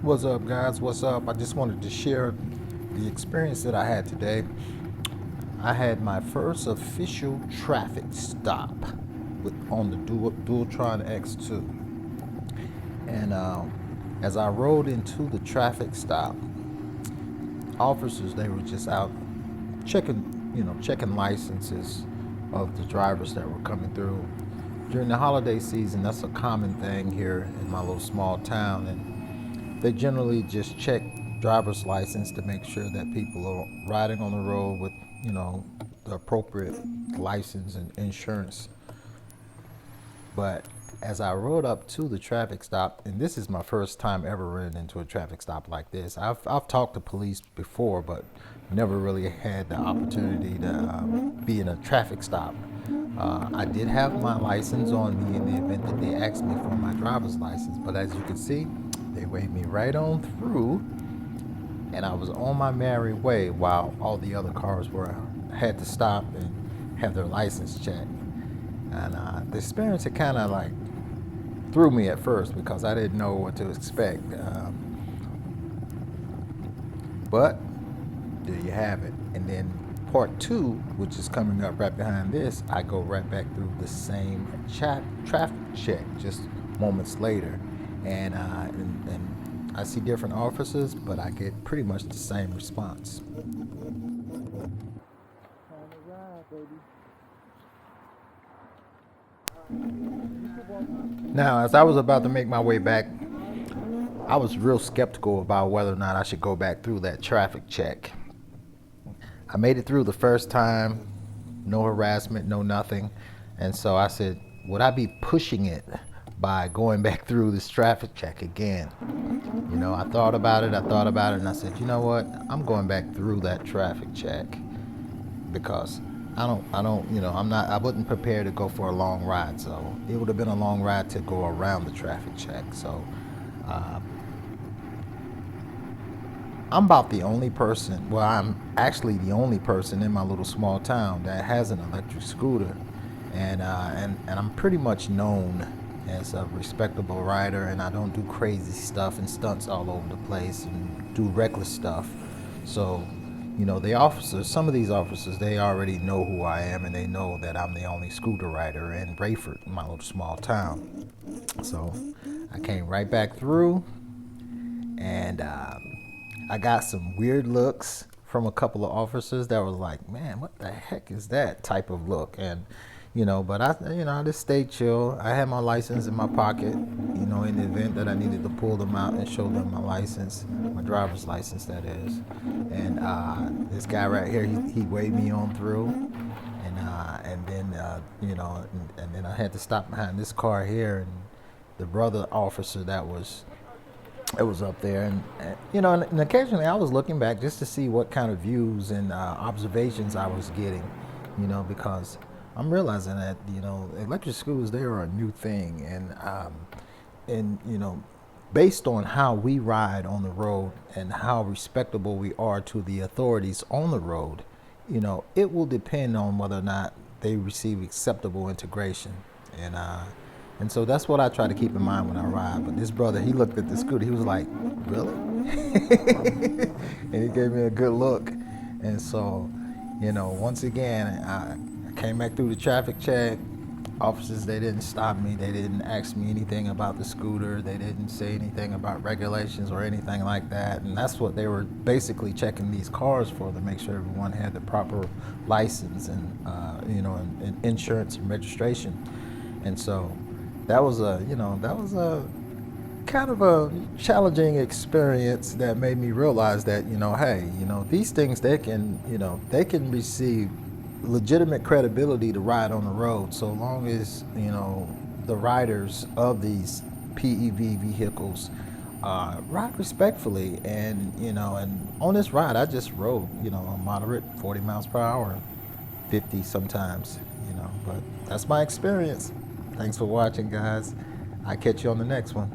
What's up, guys? What's up? I just wanted to share the experience that I had today. I had my first official traffic stop on the Dualtron X2. And as I rode into the traffic stop, officers, they were just out checking licenses of the drivers that were coming through. During the holiday season, that's a common thing here in my little small town. And they generally just check driver's license to make sure that people are riding on the road with, the appropriate license and insurance. But as I rode up to the traffic stop, and this is my first time ever running into a traffic stop like this. I've talked to police before, but never really had the opportunity to be in a traffic stop. I did have my license on me in the event that they asked me for my driver's license, but as you can see, they waved me right on through, and I was on my merry way while all the other cars had to stop and have their license checked. And the experience, it kind of like threw me at first because I didn't know what to expect. But there you have it. And then part two, which is coming up right behind this, I go right back through the same traffic check just moments later. And I see different officers, but I get pretty much the same response. Now, as I was about to make my way back, I was real skeptical about whether or not I should go back through that traffic check. I made it through the first time, no harassment, no nothing. And so I said, would I be pushing it by going back through this traffic check again? I thought about it, and I said, you know what? I'm going back through that traffic check because I wasn't prepared to go for a long ride. So it would have been a long ride to go around the traffic check. So I'm about the only person, well, I'm actually the only person in my little small town that has an electric scooter. And I'm pretty much known as a respectable rider, and I don't do crazy stuff and stunts all over the place and do reckless stuff. So, some of these officers, they already know who I am, and they know that I'm the only scooter rider in Rayford, my little small town. So I came right back through, and I got some weird looks from a couple of officers that was like, man, what the heck is that type of look? And, but I just stayed chill. I had my license in my pocket, in the event that I needed to pull them out and show them my license, my driver's license, that is. And this guy right here, he waved me on through. And then, and then I had to stop behind this car here, and the brother officer that was up there, and occasionally I was looking back just to see what kind of views and observations I was getting, because I'm realizing that electric scooters, they are a new thing, and based on how we ride on the road and how respectable we are to the authorities on the road, it will depend on whether or not they receive acceptable integration, and so that's what I try to keep in mind when I ride. But this brother, he looked at the scooter. He was like, really? And he gave me a good look. And so, once again, I came back through the traffic check. Officers, they didn't stop me. They didn't ask me anything about the scooter. They didn't say anything about regulations or anything like that. And that's what they were basically checking these cars for, to make sure everyone had the proper license and, and insurance and registration. And so that was a kind of a challenging experience that made me realize that, hey, these things, they can receive legitimate credibility to ride on the road, so long as, the riders of these PEV vehicles ride respectfully. And on this ride, I just rode, a moderate 40 miles per hour, 50 sometimes, but that's my experience. Thanks for watching, guys. I'll catch you on the next one.